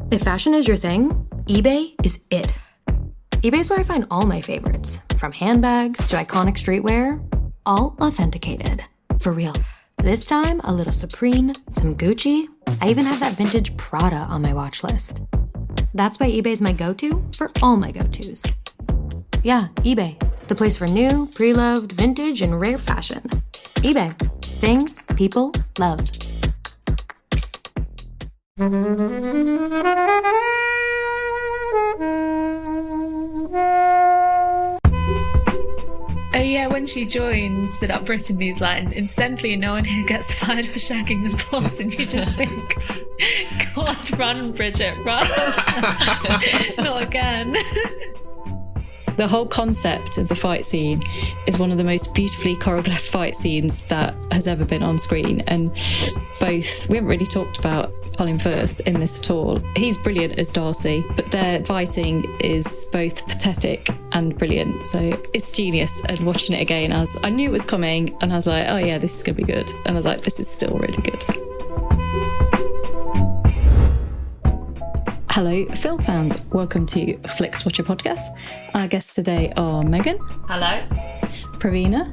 If fashion is your thing, eBay is it. eBay's where I find all my favorites, from handbags to iconic streetwear, all authenticated. For real. This time, a little Supreme, some Gucci. I even have that vintage Prada on my watch list. That's why eBay's my go-to for all my go-tos. Yeah, eBay, the place for new, pre-loved, vintage, and rare fashion. eBay, things people love. Oh yeah, when she joins Stood Up Britain Newsline, incidentally no one here gets fired for shagging the boss, and you just think, God, run, Bridget, run. Not again. The whole concept of the fight scene is one of the most beautifully choreographed fight scenes that has ever been on screen. And we haven't really talked about Colin Firth in this at all. He's brilliant as Darcy, but their fighting is both pathetic and brilliant. So it's genius. And watching it again, I knew it was coming, and I was like, oh yeah, this is going to be good. And I was like, this is still really good. Hello, film fans. Welcome to Flixwatcher podcast. Our guests today are Megan. Hello. Pravina.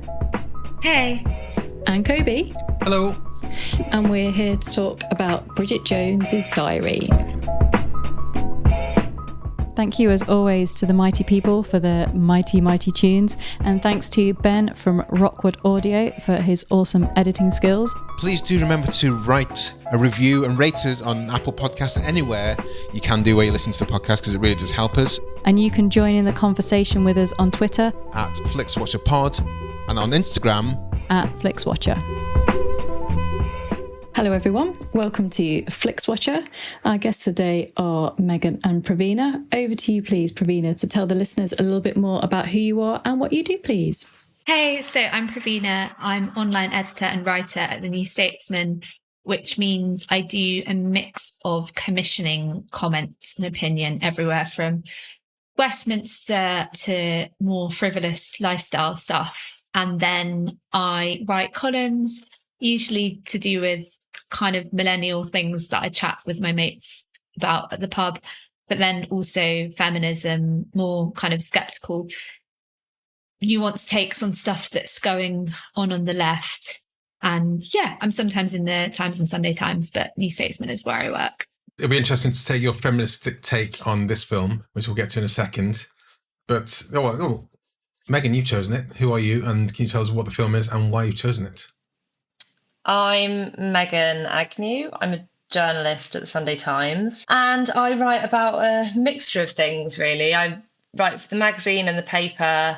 Hey. And Kobe. Hello. And we're here to talk about Bridget Jones's Diary. Thank you, as always, to the mighty people for their mighty, mighty tunes. And thanks to Ben from Rockwood Audio for his awesome editing skills. Please do remember to write a review and rate us on Apple Podcasts and anywhere you can do where you listen to the podcast, because it really does help us. And you can join in the conversation with us on Twitter at FlixWatcherPod and on Instagram at Flixwatcher. Hello everyone, welcome to Flixwatcher. Our guests today are Megan and Pravina. Over to you please, Pravina, to tell the listeners a little bit more about who you are and what you do, please. Hey, so I'm Pravina. I'm online editor and writer at the New Statesman, which means I do a mix of commissioning comments and opinion everywhere from Westminster to more frivolous lifestyle stuff. And then I write columns, usually to do with kind of millennial things that I chat with my mates about at the pub, but then also feminism, more kind of skeptical, nuanced takes on stuff that's going on the left. And yeah, I'm sometimes in the Times and Sunday Times, but New Statesman is where I work. It'll be interesting to take your feministic take on this film, which we'll get to in a second. But, Megan, you've chosen it. Who are you? And can you tell us what the film is and why you've chosen it? I'm Megan Agnew. I'm a journalist at the Sunday Times, and I write about a mixture of things, really. I write for the magazine and the paper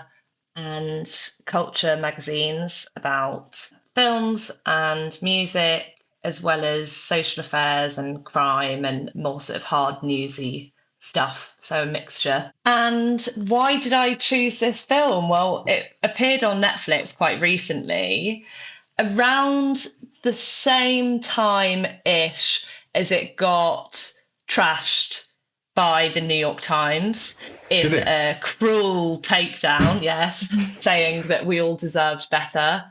and culture magazines about films and music, as well as social affairs and crime and more sort of hard newsy stuff, so a mixture. And why did I choose this film? Well, it appeared on Netflix quite recently, around the same time-ish as it got trashed by the New York Times in a cruel takedown, yes, saying that we all deserved better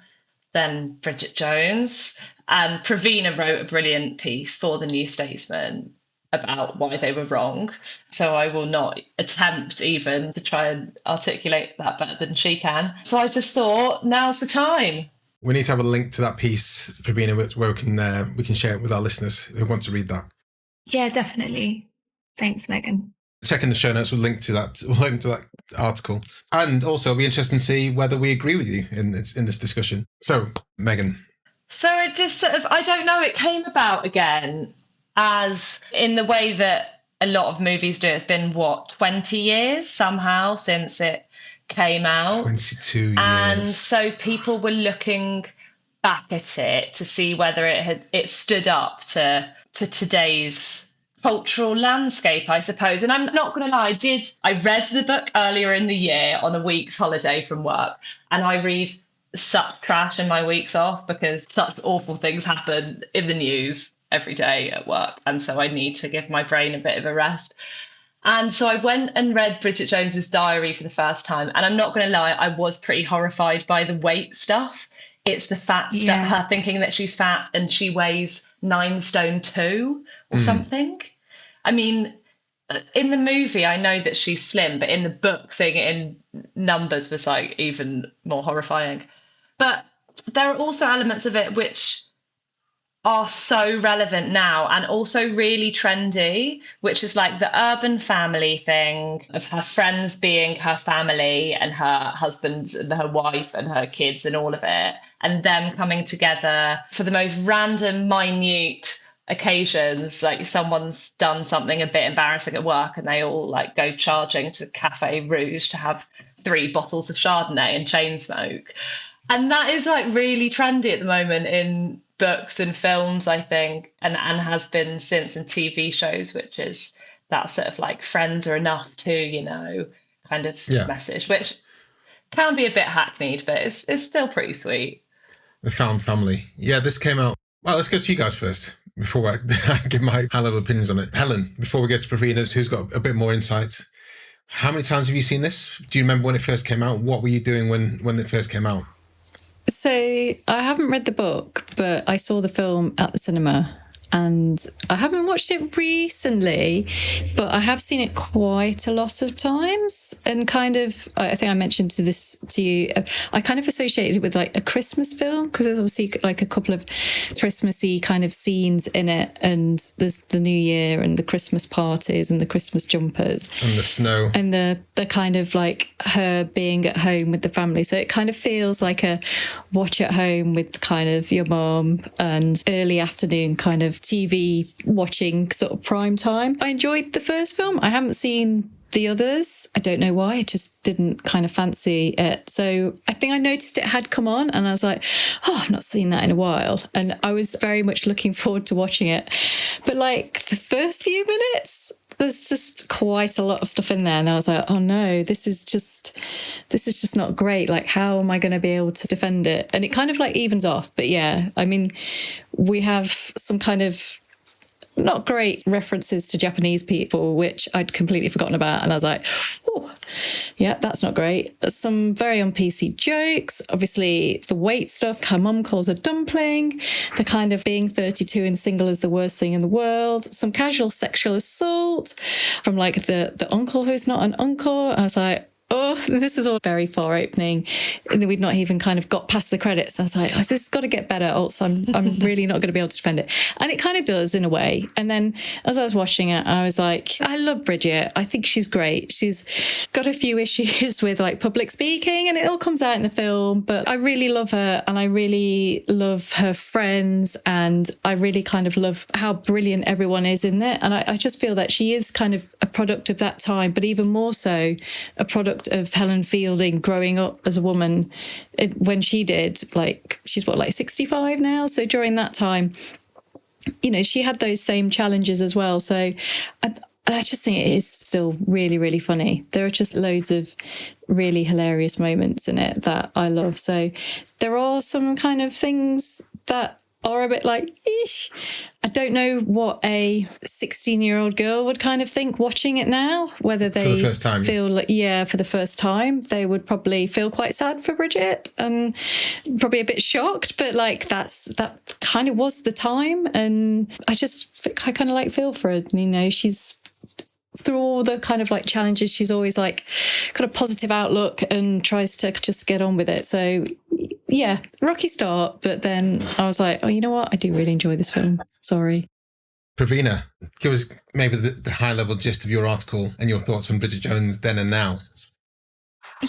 than Bridget Jones. And Pravina wrote a brilliant piece for the New Statesman about why they were wrong. So I will not attempt even to try and articulate that better than she can. So I just thought, now's the time. We need to have a link to that piece, Pravina, where we can share it with our listeners who want to read that. Yeah, definitely. Thanks, Megan. Check in the show notes. We'll link to that article. And also it'll be interesting to see whether we agree with you in this discussion. So, Megan. So it just sort of, I don't know, it came about again as in the way that a lot of movies do. It's been, 20 years somehow since it came out. 22 years. And so people were looking back at it to see whether it stood up to today's cultural landscape, I suppose. And I'm not going to lie, I read the book earlier in the year on a week's holiday from work, and I read such trash in my weeks off because such awful things happen in the news every day at work. And so I need to give my brain a bit of a rest. And so I went and read Bridget Jones's Diary for the first time. And I'm not going to lie, I was pretty horrified by the weight stuff. It's the fat stuff, her thinking that she's fat and she weighs 9 stone 2 or something. I mean, in the movie, I know that she's slim, but in the book, seeing it in numbers was like even more horrifying. But there are also elements of it which are so relevant now and also really trendy, which is like the urban family thing of her friends being her family and her husband and her wife and her kids and all of it, and them coming together for the most random, minute occasions. Like someone's done something a bit embarrassing at work and they all like go charging to Cafe Rouge to have 3 bottles of Chardonnay and chain smoke. And that is like really trendy at the moment in books and films, I think, and has been since in TV shows, which is that sort of like friends are enough too, you know, kind of message, which can be a bit hackneyed, but it's still pretty sweet. The found family. Yeah, this came out. Well, let's go to you guys first before I give my high-level opinions on it. Helen, before we get to Pravina's, who's got a bit more insight, how many times have you seen this? Do you remember when it first came out? What were you doing when it first came out? So I haven't read the book, but I saw the film at the cinema, and I haven't watched it recently, but I have seen it quite a lot of times. And kind of, I think I mentioned this to you, I kind of associated it with like a Christmas film, because there's obviously like a couple of Christmassy kind of scenes in it, and there's the New Year and the Christmas parties and the Christmas jumpers and the snow and the kind of like her being at home with the family. So it kind of feels like a watch at home with kind of your mom and early afternoon kind of TV watching sort of prime time. I enjoyed the first film. I haven't seen the others. I don't know why. I just didn't kind of fancy it. So I think I noticed it had come on and I was like, oh, I've not seen that in a while. And I was very much looking forward to watching it. But like the first few minutes, there's just quite a lot of stuff in there. And I was like, oh no, this is just not great. Like, how am I going to be able to defend it? And it kind of like evens off. But yeah, I mean, we have some kind of not great references to Japanese people, which I'd completely forgotten about. And I was like, oh, yeah, that's not great. Some very on-PC jokes. Obviously, the weight stuff. Her mum calls her dumpling. The kind of being 32 and single is the worst thing in the world. Some casual sexual assault from like the uncle who's not an uncle. I was like, oh, this is all very far opening. And we'd not even kind of got past the credits. I was like, oh, this has got to get better. Also, I'm really not going to be able to defend it. And it kind of does in a way. And then as I was watching it, I was like, I love Bridget. I think she's great. She's got a few issues with like public speaking and it all comes out in the film, but I really love her and I really love her friends and I really kind of love how brilliant everyone is in there. And I just feel that she is kind of a product of that time, but even more so a product of Helen Fielding growing up as a woman when she did, like, she's what, like 65 now? So during that time, you know, she had those same challenges as well. So I just think it is still really, really funny. There are just loads of really hilarious moments in it that I love. So there are some kind of things that are a bit like, eesh. I don't know what a 16-year-old girl would kind of think watching it now, whether they feel like, yeah, for the first time, they would probably feel quite sad for Bridget and probably a bit shocked, but like that kind of was the time. And I kind of like feel for her, you know, she's through all the kind of like challenges, she's always like got a positive outlook and tries to just get on with it. So yeah, rocky start, but then I was like, oh, you know what? I do really enjoy this film. Sorry. Pravina, give us maybe the high-level gist of your article and your thoughts on Bridget Jones then and now.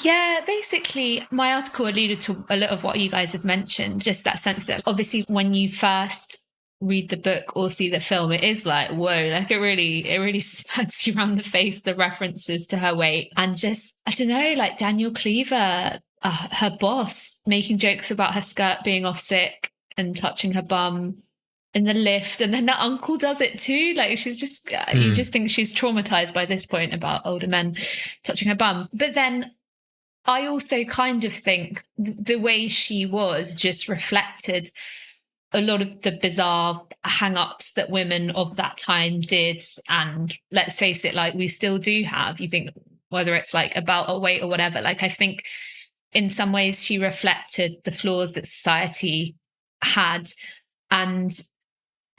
Yeah, basically, my article alluded to a lot of what you guys have mentioned, just that sense that obviously when you first read the book or see the film, it is like, whoa, like it really smacks you around the face, the references to her weight. And just, I don't know, like Daniel Cleaver, her boss, making jokes about her skirt being off sick and touching her bum in the lift, and then the uncle does it too. Like she's just, you just think she's traumatized by this point about older men touching her bum. But then I also kind of think the way she was just reflected a lot of the bizarre hang-ups that women of that time did. And let's face it, like we still do have, you think, whether it's like about a weight or whatever, like I think in some ways she reflected the flaws that society had. And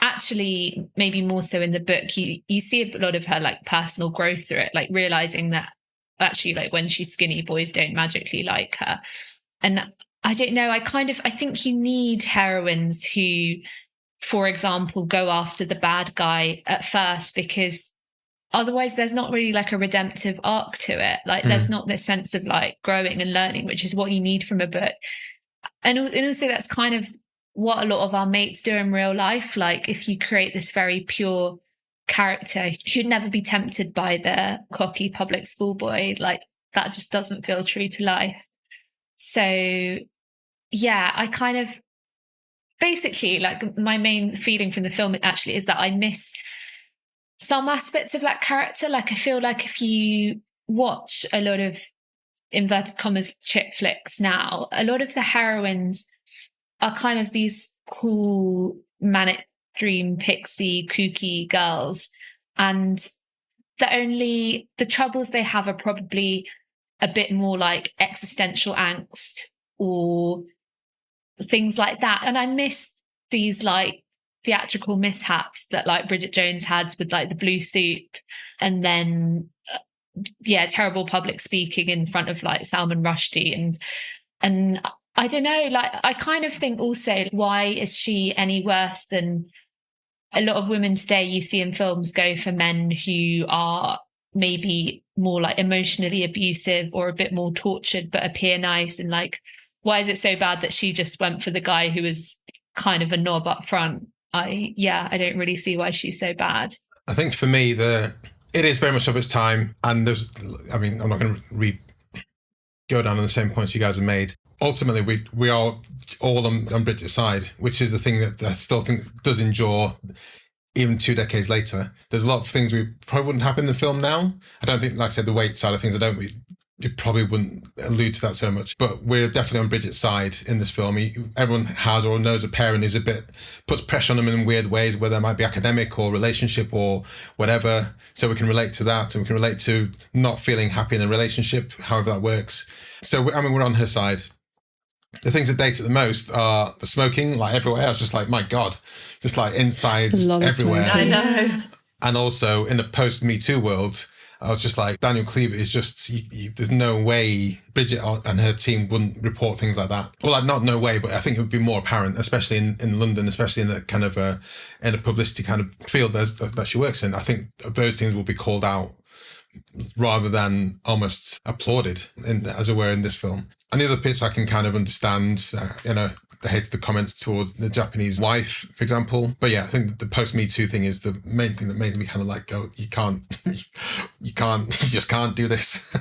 actually, maybe more so in the book, you see a lot of her like personal growth through it, like realizing that actually, like when she's skinny, boys don't magically like her. And I don't know, I think you need heroines who, for example, go after the bad guy at first, because otherwise there's not really like a redemptive arc to it. Like there's not this sense of like growing and learning, which is what you need from a book. And also that's kind of what a lot of our mates do in real life. Like if you create this very pure character who'd never be tempted by the cocky public schoolboy, like that just doesn't feel true to life. So yeah, I kind of basically, like, my main feeling from the film actually is that I miss some aspects of that character. Like I feel like if you watch a lot of inverted commas chick flicks now, a lot of the heroines are kind of these cool manic dream pixie kooky girls, and the troubles they have are probably a bit more like existential angst or things like that. And I miss these like theatrical mishaps that like Bridget Jones had with like the blue soup, and then terrible public speaking in front of like Salman Rushdie, and I don't know, like I kind of think also, why is she any worse than a lot of women today you see in films go for men who are maybe more like emotionally abusive or a bit more tortured but appear nice? And like, why is it so bad that she just went for the guy who was kind of a knob up front? I don't really see why she's so bad. I think for me, it is very much of its time. And I'm not going to go down on the same points you guys have made. Ultimately, we are all on Bridget's side, which is the thing that I still think does endure even 2 decades later. There's a lot of things we probably wouldn't happen in the film now. I don't think, like I said, the weight side of things, you probably wouldn't allude to that so much, but we're definitely on Bridget's side in this film. Everyone has or knows a parent who's puts pressure on them in weird ways, whether it might be academic or relationship or whatever. So we can relate to that, and we can relate to not feeling happy in a relationship, however that works. So, we're on her side. The things that date it the most are the smoking, like everywhere. I was just like, my God, just like insides everywhere. I know. And also in the post-Me Too world, I was just like, Daniel Cleaver is just, there's no way Bridget and her team wouldn't report things like that. Well, like, not no way, but I think it would be more apparent, especially in London, especially in the kind of in a publicity kind of field that she works in. I think those things will be called out rather than almost applauded, as it were, in this film. And the other bits I can kind of understand, the hate the comments towards the Japanese wife, for example. But yeah, I think the post-Me Too thing is the main thing that made me kind of like go, you just can't do this.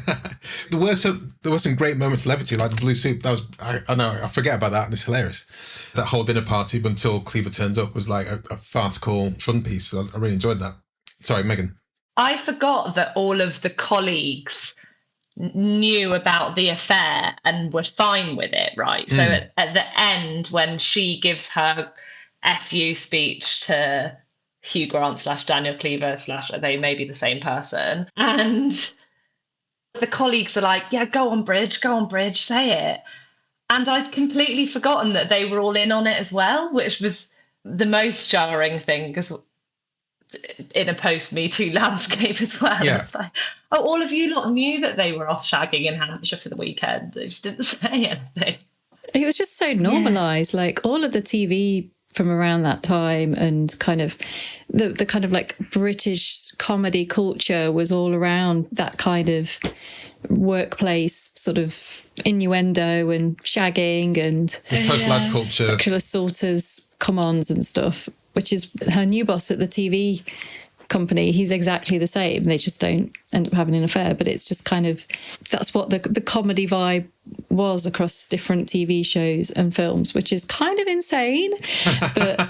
There were some great moments of levity, like the blue soup. That was, I know, I forget about that, and it's hilarious. That whole dinner party until Cleaver turns up was like a farcical fun piece. So I really enjoyed that. Sorry, Megan. I forgot that all of the colleagues knew about the affair and were fine with it, right? So at the end, when she gives her FU speech to Hugh Grant / Daniel Cleaver / they may be the same person, and the colleagues are like, yeah, go on, Bridge, say it. And I'd completely forgotten that they were all in on it as well, which was the most jarring thing, because in a post-Me Too landscape as well. Yeah. It's like, all of you lot knew that they were off shagging in Hampshire for the weekend. They just didn't say anything. It was just so normalised, like all of the TV from around that time, and kind of the kind of like British comedy culture was all around that kind of workplace sort of innuendo and shagging and post-lad culture, sexual assaulters, come-ons and stuff, which is her new boss at the TV company. He's exactly the same. They just don't end up having an affair, but it's just kind of, that's what the comedy vibe was across different TV shows and films, which is kind of insane. But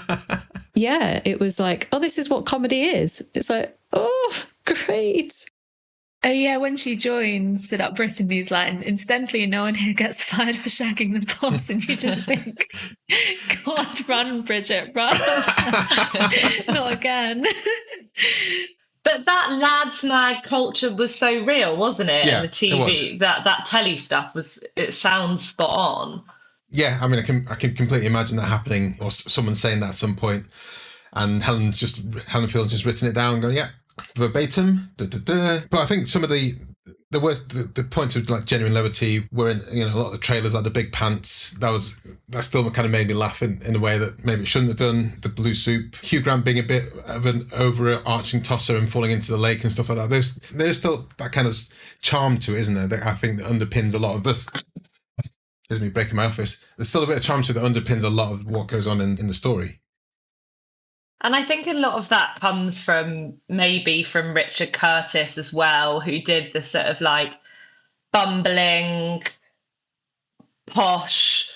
yeah, it was like, oh, this is what comedy is. It's like, oh, great. Oh yeah, when she joins Sit Up Britain, he's like, incidentally, no one here gets fired for shagging the boss, and you just think, God, run, Bridget, run. Not again. But that lads mag culture was so real, wasn't it? Yeah, in the TV, that telly stuff it sounds spot on. Yeah, I mean, I can completely imagine that happening, or someone saying that at some point. And Helen Fielding's just written it down, going, yeah, verbatim. But I think some of the points of like genuine levity were in, you know, a lot of the trailers, like the big pants. That still kind of made me laugh in a way that maybe it shouldn't have done. The blue soup, Hugh Grant being a bit of an overarching tosser and falling into the lake and stuff like that. There's still that kind of charm to it, isn't there? That I think that underpins a lot of this. There's me breaking my office. There's still a bit of charm to it that underpins a lot of what goes on in the story. And I think a lot of that comes from Richard Curtis as well, who did the sort of like bumbling, posh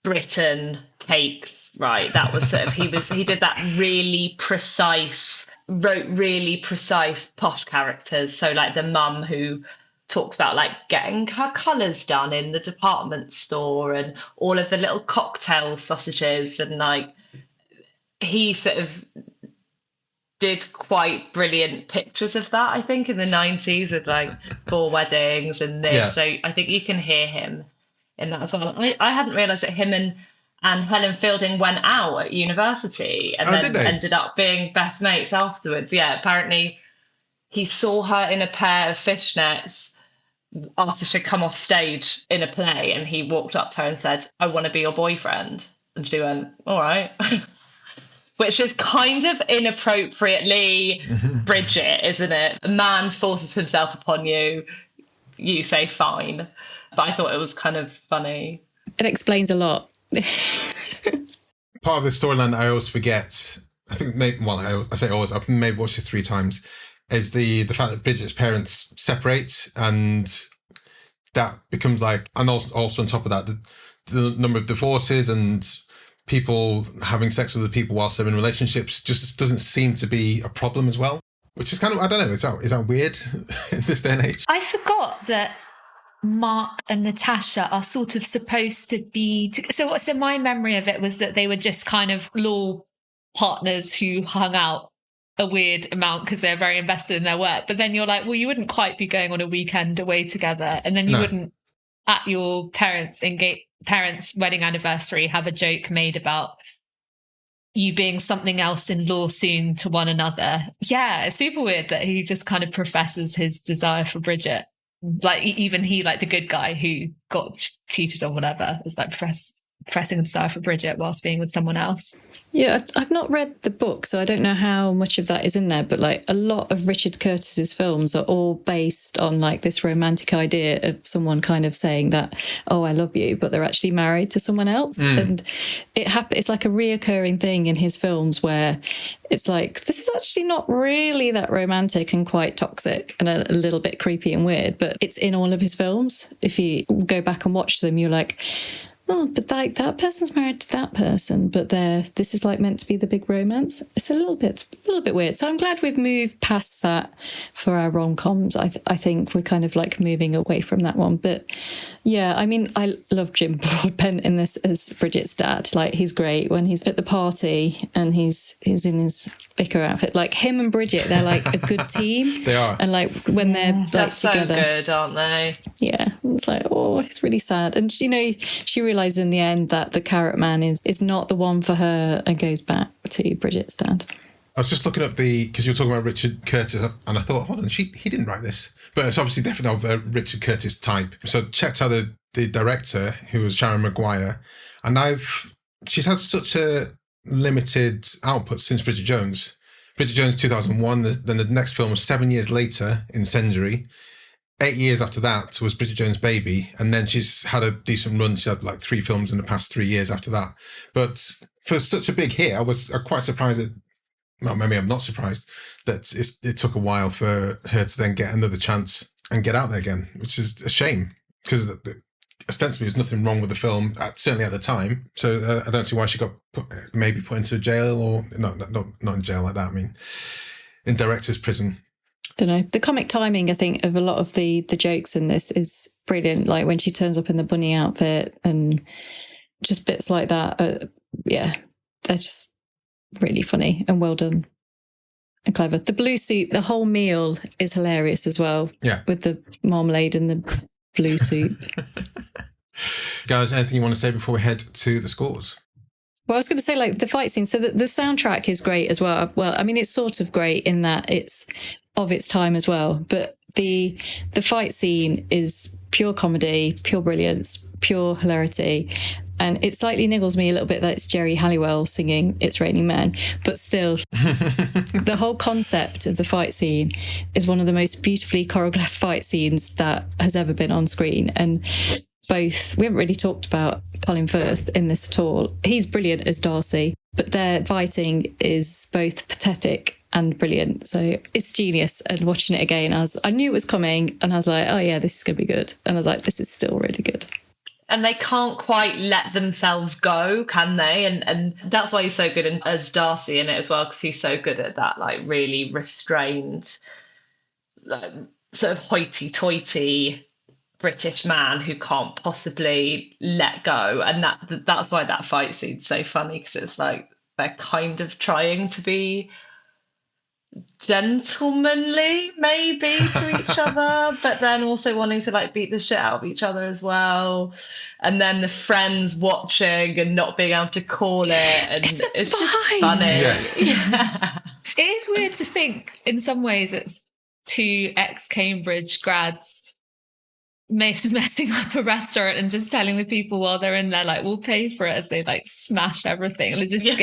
Britain takes, right? That was sort of, he did that wrote really precise posh characters. So like the mum who talks about like getting her colours done in the department store and all of the little cocktail sausages, and like, he sort of did quite brilliant pictures of that, I think, in the 90s with like 4 weddings and this. Yeah. So I think you can hear him in that as well. I hadn't realised that him and Helen Fielding went out at university and then ended up being best mates afterwards. Yeah, apparently he saw her in a pair of fishnets after she'd come off stage in a play, and he walked up to her and said, "I want to be your boyfriend." And she went, "All right." Which is kind of inappropriately Bridget, isn't it? A man forces himself upon you, you say fine. But I thought it was kind of funny. It explains a lot. Part of the storyline that I always forget, I think, I say always, I've maybe watched it 3 times, is the fact that Bridget's parents separate, and that becomes like, and also on top of that, the number of divorces and people having sex with other people whilst they're in relationships just doesn't seem to be a problem as well, which is kind of, I don't know, is that weird in this day and age? I forgot that Mark and Natasha are sort of supposed to be so my memory of it was that they were just kind of law partners who hung out a weird amount because they're very invested in their work. But then you're like, well, you wouldn't quite be going on a weekend away together, and then you wouldn't at your parents' wedding anniversary have a joke made about you being something else in law soon to one another. Yeah, it's super weird that he just kind of professes his desire for Bridget. Like, even he, like the good guy who got cheated on, whatever, is like professing a desire for Bridget whilst being with someone else. Yeah, I've not read the book, so I don't know how much of that is in there, but like a lot of Richard Curtis's films are all based on like this romantic idea of someone kind of saying that, oh, I love you, but they're actually married to someone else. And it's like a reoccurring thing in his films where it's like, this is actually not really that romantic and quite toxic and a little bit creepy and weird, but it's in all of his films. If you go back and watch them, you're like, oh, but like that person's married to that person, but this is like meant to be the big romance. It's a little bit weird. So I'm glad we've moved past that for our rom-coms. I think we're kind of like moving away from that one. But yeah, I mean, I love Jim Broadbent in this as Bridget's dad. Like, he's great when he's at the party and he's in his vicar outfit. Like, him and Bridget, they're like a good team. They are. And like when they're like they're together, so good, aren't they? Yeah, it's like, oh, it's really sad. And you know, she realizes in the end that the carrot man is not the one for her, and goes back to Bridget's dad. I was just looking up because you were talking about Richard Curtis, and I thought, hold on, he didn't write this, but it's obviously definitely of a Richard Curtis type. So checked out the director, who was Sharon Maguire, and she's had such a limited output since Bridget Jones. Bridget Jones 2001, then the next film was 7 years later, Incendiary. 8 years after that was Bridget Jones' Baby, and then she's had a decent run. She had like 3 films in the past 3 years after that. But for such a big hit, I was quite surprised that, well, maybe I'm not surprised that it took a while for her to then get another chance and get out there again, which is a shame, because ostensibly there's nothing wrong with the film, certainly at the time. So I don't see why she got put into jail, or not in jail like that. I mean, in director's prison. Don't know. The comic timing, I think, of a lot of the jokes in this is brilliant. Like when she turns up in the bunny outfit and just bits like that. Yeah, they're just really funny and well done and clever. The blue soup, the whole meal is hilarious as well. Yeah, with the marmalade and the blue soup. Guys, anything you want to say before we head to the scores? Well, I was going to say, like, the fight scene. So the soundtrack is great as well. Well, I mean, it's sort of great in that it's of its time as well. But the fight scene is pure comedy, pure brilliance, pure hilarity. And it slightly niggles me a little bit that it's Jerry Halliwell singing It's Raining Men. But still, the whole concept of the fight scene is one of the most beautifully choreographed fight scenes that has ever been on screen. And we haven't really talked about Colin Firth in this at all. He's brilliant as Darcy, but their fighting is both pathetic and brilliant. So it's genius. And watching it again, I knew it was coming, and I was like, oh yeah, this is going to be good. And I was like, this is still really good. And they can't quite let themselves go, can they? And that's why he's so good as Darcy in it as well, because he's so good at that, like, really restrained, like, sort of hoity-toity British man who can't possibly let go. And that's why that fight scene's so funny, because it's like they're kind of trying to be gentlemanly maybe to each other, but then also wanting to, like, beat the shit out of each other as well. And then the friends watching and not being able to call it, and it's just funny. Yeah. It is weird to think in some ways it's two ex-Cambridge grads messing up a restaurant and just telling the people while they're in there, like, we'll pay for it, as they, like, smash everything. And it just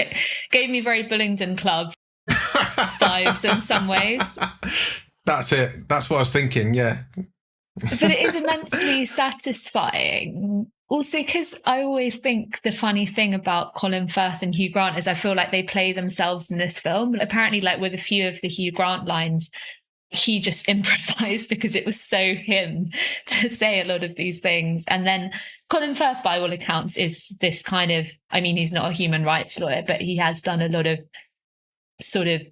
gave me very Bullingdon Club vibes in some ways. That's it. That's what I was thinking, yeah. But it is immensely satisfying. Also, because I always think the funny thing about Colin Firth and Hugh Grant is I feel like they play themselves in this film. But apparently, like, with a few of the Hugh Grant lines, he just improvised because it was so him to say a lot of these things. And then Colin Firth, by all accounts, is this kind of, I mean, he's not a human rights lawyer, but he has done a lot of sort of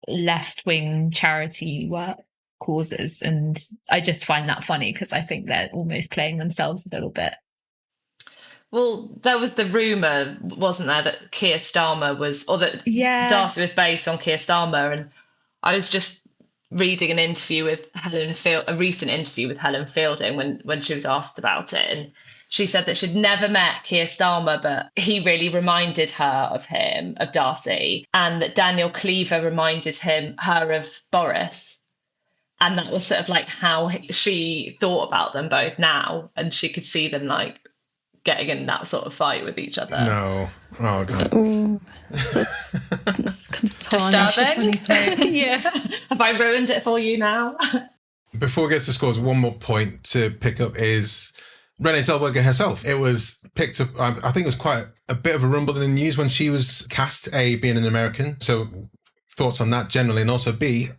left-wing charity work causes. And I just find that funny because I think they're almost playing themselves a little bit. Well, there was the rumour, wasn't there, that Keir Starmer was, or that Darcy was based on Keir Starmer. And I was just reading an interview with a recent interview with Helen Fielding when she was asked about it. And she said that she'd never met Keir Starmer, but he really reminded her of Darcy, and that Daniel Cleaver reminded her of Boris. And that was sort of like how she thought about them both now. And she could see them, like, getting in that sort of fight with each other. No. Oh, God. Ooh, that's kind of disturbing. Yeah. Have I ruined it for you now? Before we get to the scores, one more point to pick up is Renée Zellweger herself. It was picked up, I think it was quite a bit of a rumble in the news when she was cast, A, being an American. So thoughts on that generally, and also B,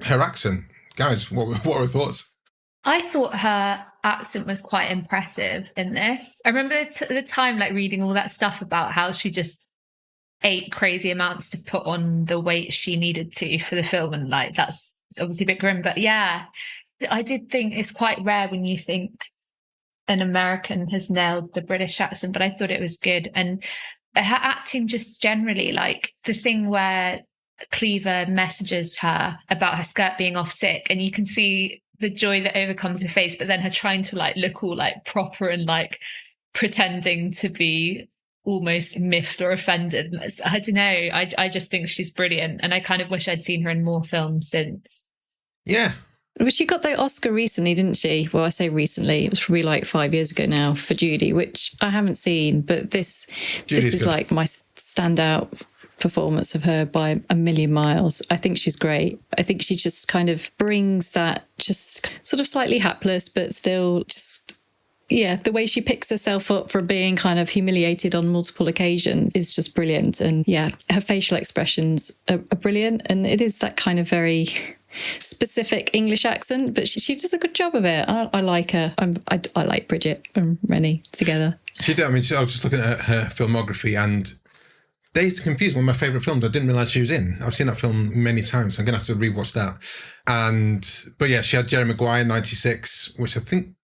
her accent. Guys, what were thoughts? I thought her accent was quite impressive in this. I remember the time, like, reading all that stuff about how she just ate crazy amounts to put on the weight she needed to for the film. And, like, it's obviously a bit grim, but yeah, I did think it's quite rare when you think an American has nailed the British accent, but I thought it was good. And her acting just generally, like, the thing where Cleaver messages her about her skirt being off sick, and you can see the joy that overcomes her face, but then her trying to, like, look all, like, proper and, like, pretending to be almost miffed or offended. I don't know. I just think she's brilliant, and I kind of wish I'd seen her in more films since. Yeah. But she got the Oscar recently, didn't she? Well, I say recently, it was probably like 5 years ago now, for Judy, which I haven't seen, but this is good. Like my standout performance of her by a million miles. I think she's great. I think she just kind of brings that just sort of slightly hapless, but still just, yeah, the way she picks herself up from being kind of humiliated on multiple occasions is just brilliant. And yeah, her facial expressions are brilliant. And it is that kind of very specific English accent, but she does a good job of it. I like her. I like Bridget and Renée together. She did. I mean, I was just looking at her filmography, and Dazed and Confused, one of my favourite films I didn't realise she was in. I've seen that film many times, so I'm going to have to rewatch that. But yeah, she had Sharon Maguire, 96, which I think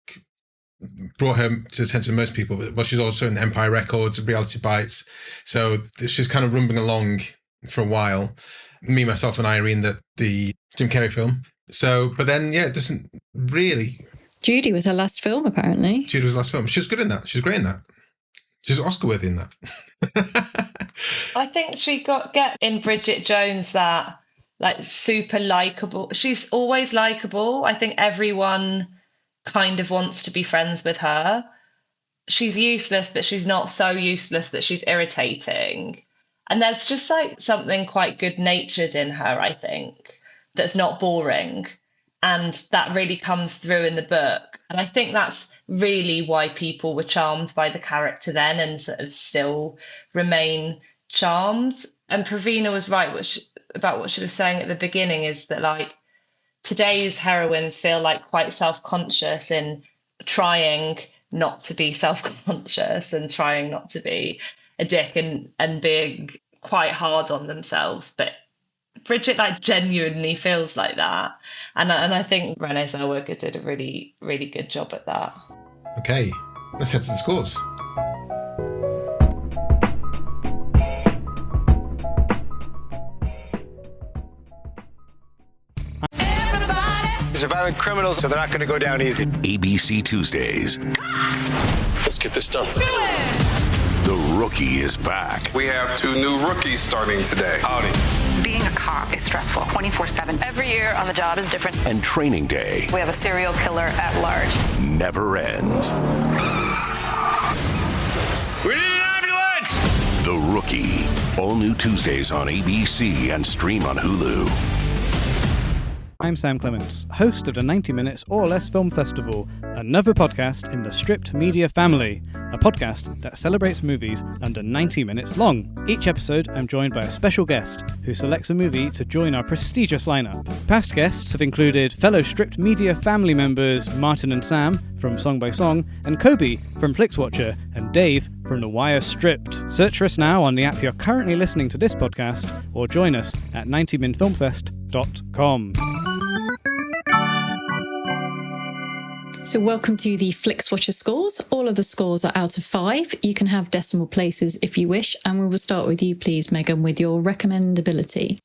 brought her to the attention of most people. But she's also in Empire Records, Reality Bites. So she's kind of rumbling along for a while. Me, Myself and Irene, the Jim Carrey film. So, but then, yeah, it doesn't really... Judy was her last film, apparently. Judy was her last film. She was good in that. She was great in that. She's Oscar-worthy in that. I think she get in Bridget Jones that like super likable. She's always likable. I think everyone kind of wants to be friends with her. She's useless, but she's not so useless that she's irritating. And there's just like something quite good natured in her, I think, that's not boring. And that really comes through in the book. And I think that's really why people were charmed by the character then and sort of still remain charmed. And Pravina was right about what she was saying at the beginning, is that like today's heroines feel like quite self-conscious in trying not to be self-conscious and trying not to be a dick and being quite hard on themselves. But Bridget like genuinely feels like that. And I think Renée Zellweger did a really, really good job at that. Okay, let's head to the scores. These are violent criminals, so they're not going to go down easy. ABC Tuesdays. Let's get this done. The Rookie is back. We have 2 new rookies starting today. Howdy. Being a cop is stressful 24/7. Every year on the job is different. And Training Day. We have a serial killer at large. Never ends. We need an ambulance! The Rookie. All new Tuesdays on ABC and stream on Hulu. I'm Sam Clements, host of the 90 Minutes or Less Film Festival, another podcast in the Stripped Media family, a podcast that celebrates movies under 90 minutes long. Each episode, I'm joined by a special guest who selects a movie to join our prestigious lineup. Past guests have included fellow Stripped Media family members Martin and Sam from Song by Song, and Kobe from Flixwatcher, and Dave from The Wire Stripped. Search for us now on the app you're currently listening to this podcast, or join us at 90minfilmfest.com. So welcome to the Flixwatcher scores. All of the scores are out of 5. You can have decimal places if you wish, and we will start with you, please, Megan, with your recommendability.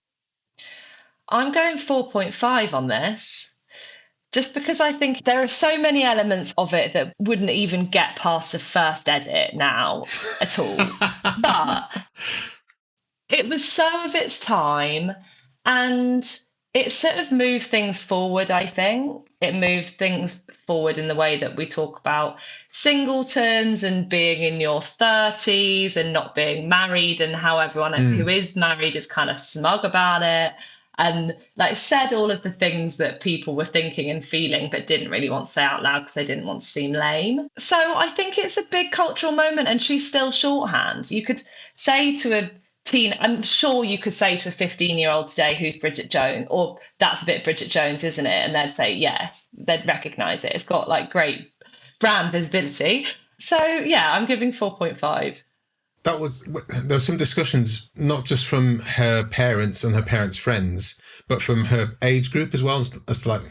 I'm going 4.5 on this, just because I think there are so many elements of it that wouldn't even get past the first edit now at all. But it was so of its time, and it sort of moved things forward, I think. It moved things forward in the way that we talk about singletons and being in your 30s and not being married, and how everyone who is married is kind of smug about it, and like said all of the things that people were thinking and feeling but didn't really want to say out loud because they didn't want to seem lame. So I think it's a big cultural moment, and she's still shorthand. You could say to a I'm sure you could say to a 15-year-old today, who's Bridget Jones, or that's a bit Bridget Jones, isn't it? And they'd say yes, they'd recognise it. It's got like great brand visibility. So yeah, I'm giving 4.5. There were some discussions, not just from her parents and her parents' friends, but from her age group as well, as to like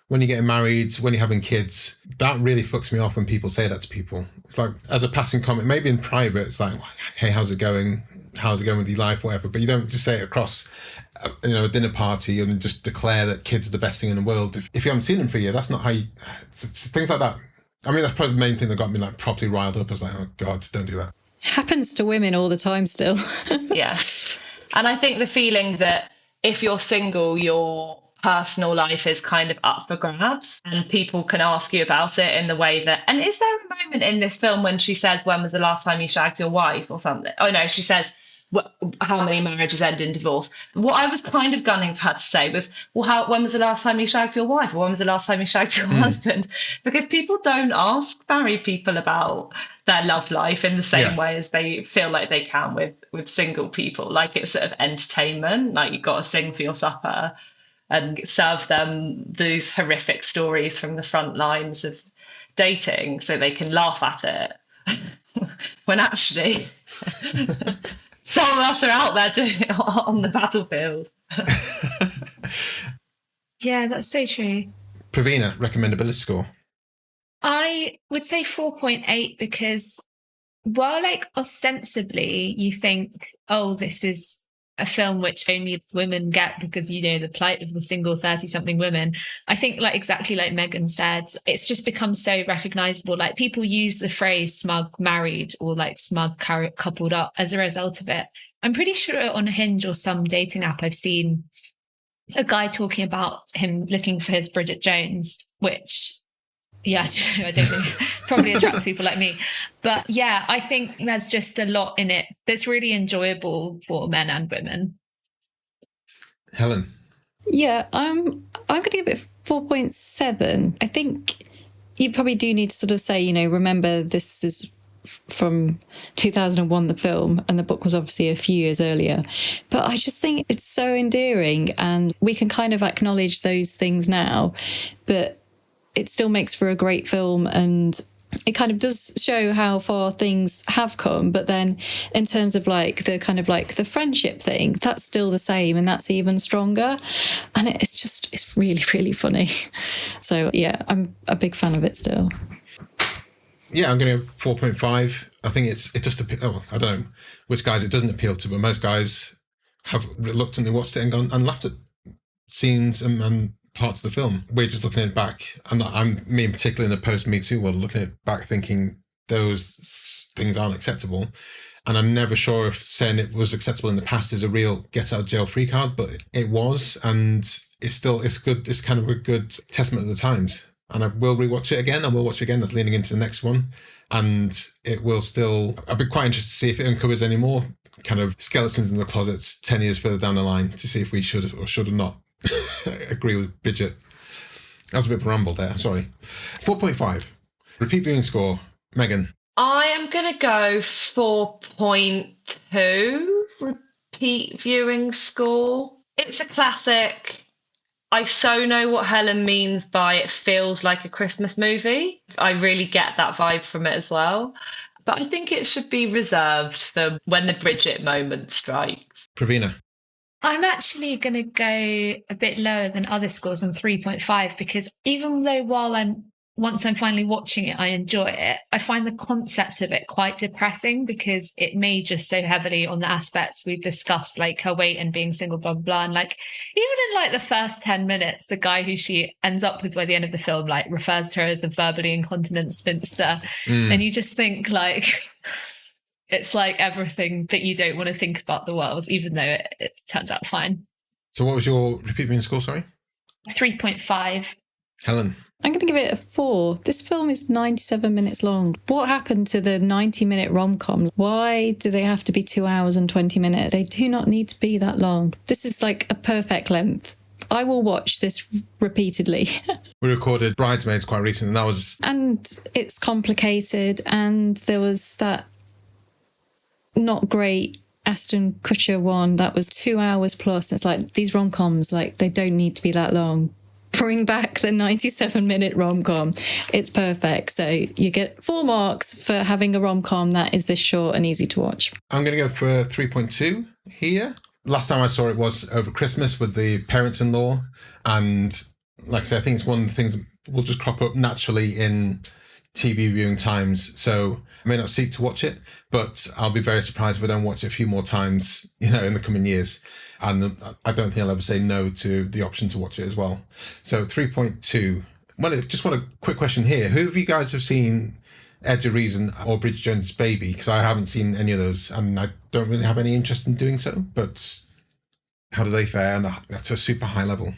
when you're getting married, when you're having kids. That really fucks me off when people say that to people. It's like, as a passing comment, maybe in private, it's like, hey, how's it going? How's it going with your life, whatever, but you don't just say it across a dinner party and just declare that kids are the best thing in the world if you haven't seen them for a year. That's not how you it's things like that. I mean, that's probably the main thing that got me like properly riled up. I was like, oh god, don't do that. Happens to women all the time still. Yeah. And I think the feeling that if you're single, your personal life is kind of up for grabs, and people can ask you about it in the way that, and is there a moment in this film when she says, when was the last time you shagged your wife or something? Oh no, she says, how many marriages end in divorce? What I was kind of gunning for her to say was, well, when was the last time you shagged your wife? Or when was the last time you shagged your husband? Because people don't ask married people about their love life in the same way as they feel like they can with single people. Like it's sort of entertainment, like you've got to sing for your supper and serve them these horrific stories from the front lines of dating so they can laugh at it. When actually... some of us are out there doing it on the battlefield. Yeah, that's so true. Pravina, recommendability score? I would say 4.8 because while like ostensibly you think, oh, this is a film which only women get because, you know, the plight of the single 30-something women. I think, like, exactly like Megan said, it's just become so recognizable. Like, people use the phrase smug married or like smug coupled up as a result of it. I'm pretty sure on Hinge or some dating app I've seen a guy talking about him looking for his Bridget Jones, which, yeah, I don't think probably attracts people like me. But yeah, I think there's just a lot in it that's really enjoyable for men and women. Helen? Yeah, I'm going to give it 4.7. I think you probably do need to sort of say, you know, remember this is from 2001, the film, and the book was obviously a few years earlier. But I just think it's so endearing, and we can kind of acknowledge those things now, but it still makes for a great film, and it kind of does show how far things have come. But then in terms of like the kind of like the friendship thing, that's still the same, and that's even stronger. And it's really, really funny. So yeah, I'm a big fan of it still. Yeah, I'm going to go 4.5. I think it just I don't know which guys it doesn't appeal to, but most guys have reluctantly watched it and gone and laughed at scenes and parts of the film. We're just looking at it back, and me in particular in the post-Me Too world, looking at it back thinking those things aren't acceptable. And I'm never sure if saying it was acceptable in the past is a real get-out-of-jail-free card, but it was, and it's good. It's kind of a good testament of the times. And I will rewatch it again. I will watch it again. That's leaning into the next one. And it will still... I'd be quite interested to see if it uncovers any more kind of skeletons in the closets 10 years further down the line to see if we should or should not agree with Bridget. That was a bit of a ramble there. Sorry. 4.5. Repeat viewing score. Megan. I am going to go 4.2 repeat viewing score. It's a classic. I so know what Helen means by it feels like a Christmas movie. I really get that vibe from it as well. But I think it should be reserved for when the Bridget moment strikes. Pravina. I'm actually going to go a bit lower than other scores on 3.5, because even though once I'm finally watching it, I enjoy it, I find the concept of it quite depressing, because it majors so heavily on the aspects we've discussed, like her weight and being single, blah, blah, blah. And like, even in like the first 10 minutes, the guy who she ends up with by the end of the film, like, refers to her as a verbally incontinent spinster. And you just think like, it's like everything that you don't want to think about the world, even though it turns out fine. So what was your repeat viewing score, sorry? 3.5. Helen. I'm going to give it a 4. This film is 97 minutes long. What happened to the 90-minute rom-com? Why do they have to be 2 hours and 20 minutes? They do not need to be that long. This is like a perfect length. I will watch this repeatedly. We recorded Bridesmaids quite recently, and that was... And it's complicated, and there was that not great Ashton Kutcher one that was 2 hours plus. It's like, these rom-coms, like, they don't need to be that long. Bring back the 97-minute rom-com. It's perfect. So you get 4 marks for having a rom-com that is this short and easy to watch. I'm going to go for 3.2 here. Last time I saw it was over Christmas with the parents-in-law. And like I said, I think it's one of the things that will just crop up naturally in TV viewing times. So I may not seek to watch it, but I'll be very surprised if I don't watch it a few more times, in the coming years. And I don't think I'll ever say no to the option to watch it as well. So 3.2. Well, just want a quick question here. Who of you guys have seen Edge of Reason or Bridget Jones' Baby? Because I haven't seen any of those, and I don't really have any interest in doing so. But how do they fare? And that's a super high level.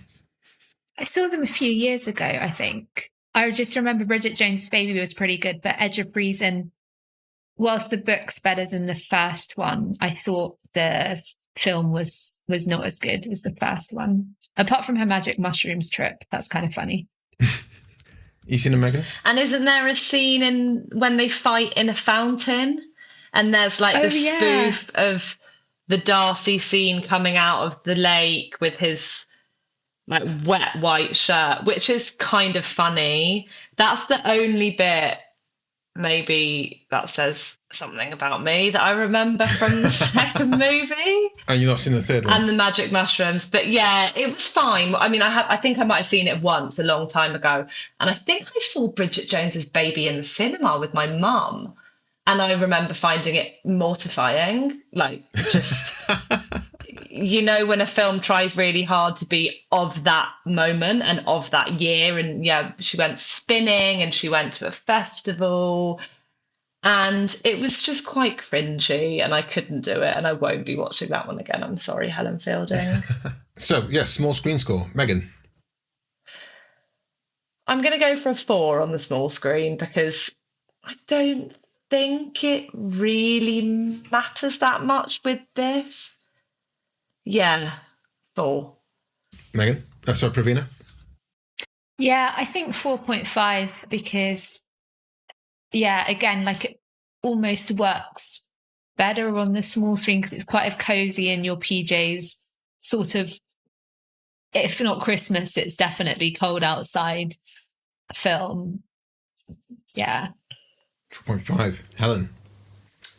I saw them a few years ago, I think. I just remember Bridget Jones' Baby was pretty good, but Edge of Reason, whilst the book's better than the first one, I thought the film was not as good as the first one. Apart from her magic mushrooms trip, that's kind of funny. You seen it, Megan? And isn't there a scene when they fight in a fountain, and there's like the spoof of the Darcy scene coming out of the lake with his like wet white shirt, which is kind of funny. That's the only bit maybe that says something about me that I remember from the second movie. And you've not seen the third one? And the magic mushrooms. But yeah, it was fine. I mean, I think I might have seen it once a long time ago. And I think I saw Bridget Jones's Baby in the cinema with my mum. And I remember finding it mortifying. Like, just, you know, when a film tries really hard to be of that moment and of that year. And yeah, she went spinning and she went to a festival and it was just quite cringy and I couldn't do it. And I won't be watching that one again. I'm sorry, Helen Fielding. So, yes, small screen score. Megan? I'm going to go for a 4 on the small screen because I don't think it really matters that much with this. Yeah, 4. Megan? Sorry, Pravina? Yeah, I think 4.5 because, yeah, again, like it almost works better on the small screen because it's quite a cozy in your PJs sort of, if not Christmas, it's definitely cold outside film. Yeah. 4.5. Helen?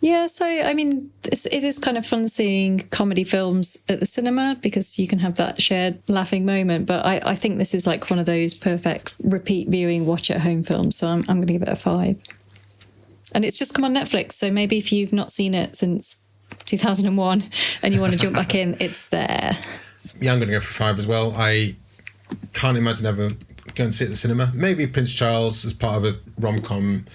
Yeah, so I mean, it is kind of fun seeing comedy films at the cinema because you can have that shared laughing moment. But I think this is like one of those perfect repeat viewing, watch at home films. So I'm going to give it a 5. And it's just come on Netflix. So maybe if you've not seen it since 2001 and you want to jump back in, it's there. Yeah, I'm going to go for 5 as well. I can't imagine ever going to see it at the cinema. Maybe Prince Charles as part of a rom-com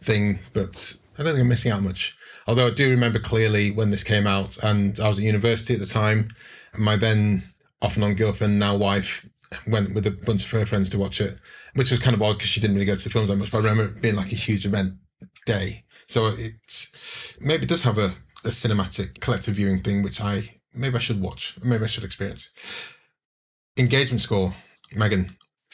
thing, but I don't think I'm missing out much. Although I do remember clearly when this came out and I was at university at the time, my then off and on girlfriend, now wife, went with a bunch of her friends to watch it, which was kind of odd because she didn't really go to the films that much, but I remember it being like a huge event day. So it maybe does have a cinematic collective viewing thing, which maybe I should watch, maybe I should experience. Engagement score, Megan?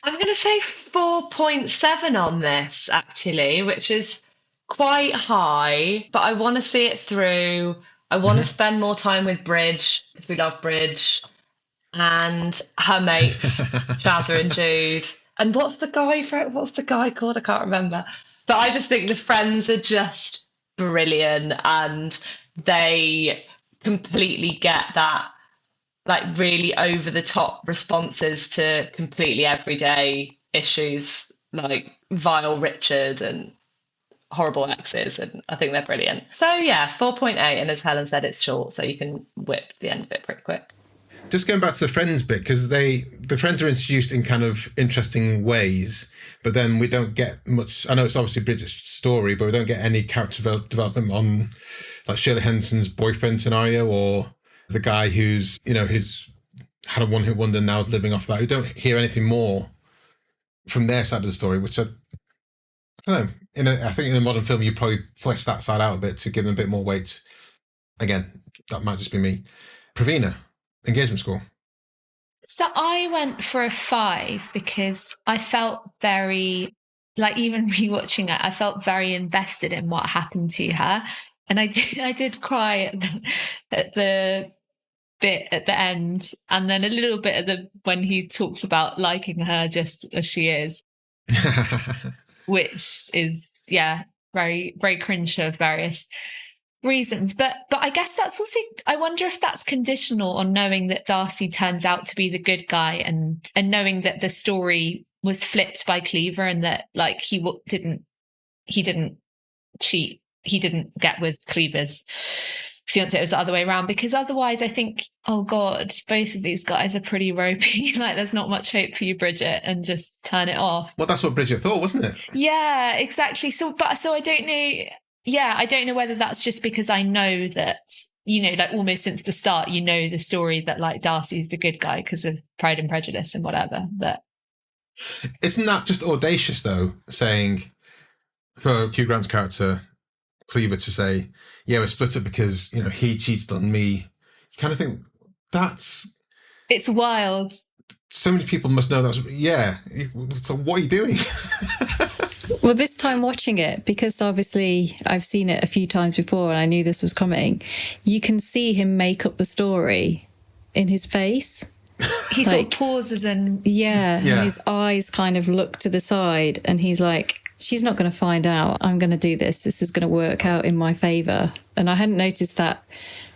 I'm going to say 4.7 on this, actually, which is quite high, but I want to see it through. I want to spend more time with Bridge because we love Bridge and her mates, Shazza and Jude. And what's the guy called? I can't remember. But I just think the friends are just brilliant and they completely get that, like really over the top responses to completely everyday issues like vile Richard and horrible exes, and I think they're brilliant. So yeah, 4.8, and as Helen said, it's short, so you can whip the end of it pretty quick. Just going back to the friends bit, because the friends are introduced in kind of interesting ways, but then we don't get much. I know it's obviously Bridget's story, but we don't get any character development on like Shirley Henson's boyfriend scenario or the guy who's, you know, he's had a one-hit wonder and now is living off that. We don't hear anything more from their side of the story, which I don't know. I think in a modern film, you probably flesh that side out a bit to give them a bit more weight. Again, that might just be me. Pravina, engagement score. So I went for a 5 because I felt very, like even rewatching it, I felt very invested in what happened to her. And I did cry at the bit at the end, and then a little bit at when he talks about liking her just as she is. Which is, yeah, very, very cringe for various reasons. But I guess that's also, I wonder if that's conditional on knowing that Darcy turns out to be the good guy and knowing that the story was flipped by Cleaver and that like he didn't cheat. He didn't get with Cleaver's fiance, it was the other way around, because otherwise I think, oh God, both of these guys are pretty ropey. Like there's not much hope for you, Bridget, and just turn it off. Well, that's what Bridget thought, wasn't it? Yeah, exactly. So I don't know. Yeah, I don't know whether that's just because I know that, you know, like almost since the start, you know, the story that like Darcy's the good guy because of Pride and Prejudice and whatever. But isn't that just audacious though, saying for Hugh Grant's character, Cleaver, to say, yeah, we're split up because, you know, he cheated on me. You kind of think it's wild. So many people must know that's, yeah. So what are you doing? Well, this time watching it, because obviously I've seen it a few times before and I knew this was coming, you can see him make up the story in his face. He sort of pauses and... Yeah, and his eyes kind of look to the side and he's like, she's not going to find out. I'm going to do this. This is going to work out in my favour. And I hadn't noticed that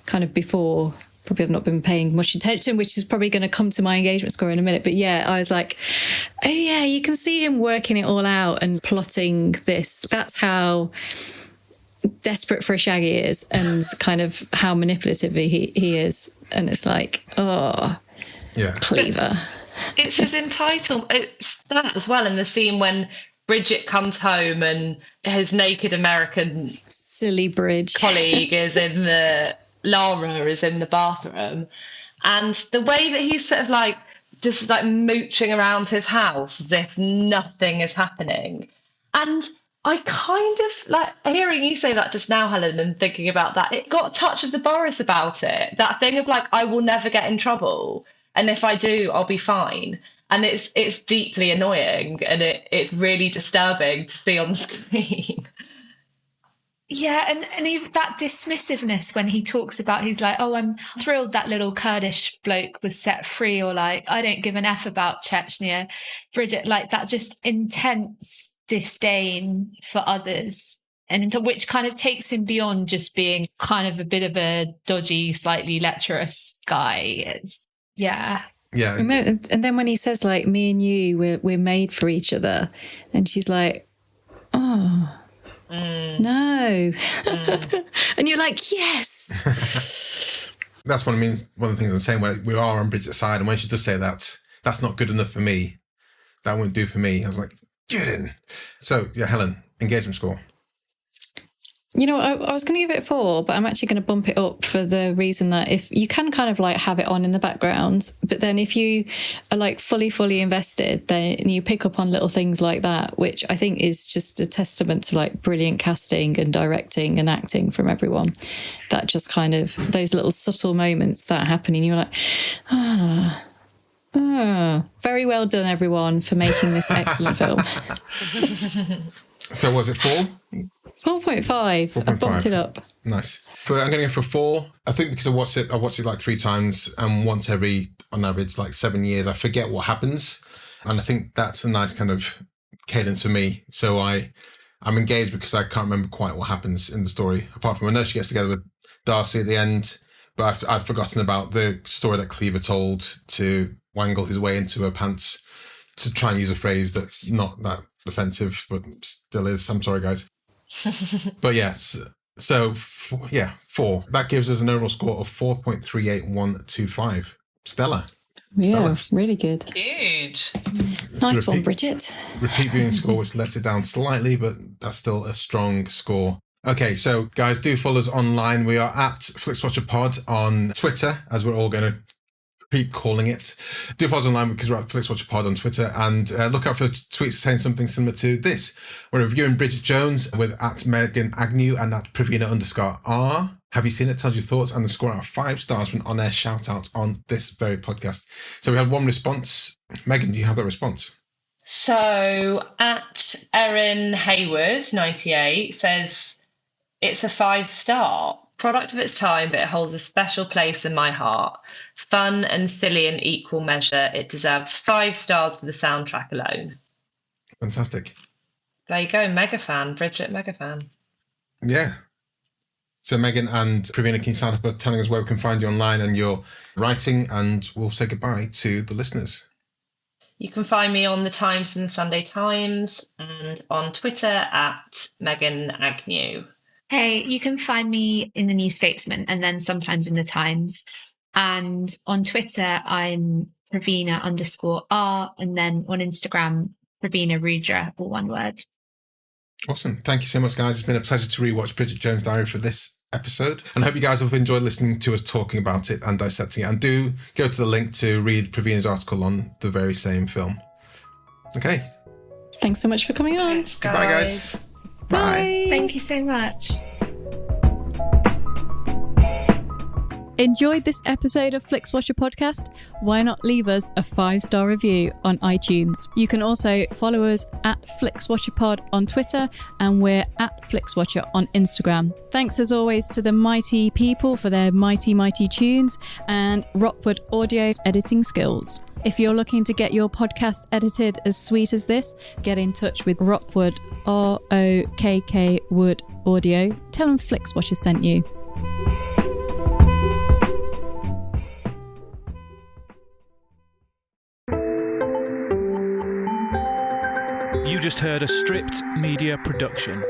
kind of before. Probably have not been paying much attention, which is probably going to come to my engagement score in a minute. But yeah, I was like, oh yeah, you can see him working it all out and plotting this. That's how desperate for a shag he is, and kind of how manipulative he is. And it's like, oh, yeah, Cleaver. It's his entitlement. It's that as well in the scene when Bridget comes home and his naked American silly Bridge colleague is in Lara is in the bathroom, and the way that he's sort of like just like mooching around his house as if nothing is happening. And I kind of like hearing you say that just now, Helen, and thinking about that, it got a touch of the Boris about it. That thing of like, I will never get in trouble. And if I do, I'll be fine. And it's deeply annoying, and it's really disturbing to see on screen. Yeah, and that dismissiveness when he talks about, he's like, oh, I'm thrilled that little Kurdish bloke was set free, or like, I don't give an F about Chechnya. Bridget, like that just intense disdain for others, and which kind of takes him beyond just being kind of a bit of a dodgy, slightly lecherous guy. Yeah. And then when he says like, me and you, we're made for each other, and she's like, oh no. And you're like, yes. That's what I mean. One of the things I'm saying, where we are on Bridget's side, and when she does say that, that's not good enough for me, that won't do for me, I was like, get in. So yeah, Helen, engagement score. You know, I was going to give it 4, but I'm actually going to bump it up for the reason that if you can kind of like have it on in the background, but then if you are like fully invested, then you pick up on little things like that, which I think is just a testament to like brilliant casting and directing and acting from everyone. That just kind of those little subtle moments that happen, and you're like, very well done, everyone, for making this excellent film. So was it 4? 4.5. I bumped it up. Nice. But I'm going to go for 4. I think because I watched it like 3 times, and once every, on average, like 7 years, I forget what happens. And I think that's a nice kind of cadence for me. So I'm engaged because I can't remember quite what happens in the story, apart from I know she gets together with Darcy at the end, but I've forgotten about the story that Cleaver told to wangle his way into her pants, to try and use a phrase that's not that offensive, but still is. I'm sorry, guys. But yes, so 4. That gives us an overall score of 4.38125. Stellar. Yeah, really good. Huge. Nice one, Bridget. Repeat viewing score, which lets it down slightly, but that's still a strong score. Okay, so guys, do follow us online. We are at Flixwatcher Pod on Twitter, as we're all going to keep calling it. Do follow us online because we're at Flixwatcher Pod on Twitter, and look out for tweets saying something similar to this. We're reviewing Bridget Jones with at Megan Agnew and at Pravina_R. Have you seen it? Tell us your thoughts and the score out of 5 stars for an on-air shout out on this very podcast. So we had one response. Megan, do you have that response? So at Erin Hayward 98 says it's a 5-star. Product of its time, but it holds a special place in my heart. Fun and silly in equal measure. It deserves 5 stars for the soundtrack alone. Fantastic. There you go, mega fan, Bridget, mega fan. Yeah. So Megan and Pravina, can you start up telling us where we can find you online and your writing, and we'll say goodbye to the listeners. You can find me on the Times and the Sunday Times, and on Twitter at Megan Agnew. Hey, you can find me in the New Statesman and then sometimes in the Times. And on Twitter, I'm Pravina_R, and then on Instagram, Pravina Rudra, all one word. Awesome. Thank you so much, guys. It's been a pleasure to rewatch Bridget Jones' Diary for this episode. And I hope you guys have enjoyed listening to us talking about it and dissecting it. And do go to the link to read Pravina's article on the very same film. Okay. Thanks so much for coming on. Thanks, Goodbye, guys. Bye. Thank you so much. Enjoyed this episode of Flixwatcher Podcast? Why not leave us a 5-star review on iTunes? You can also follow us at FlixWatcherPod on Twitter, and we're at FlixWatcher on Instagram. Thanks as always to the mighty people for their mighty tunes, and Rockwood Audio's editing skills. If you're looking to get your podcast edited as sweet as this, get in touch with Rockwood, ROKK Wood Audio. Tell them Flixwatcher sent you. You just heard a Stripped Media production.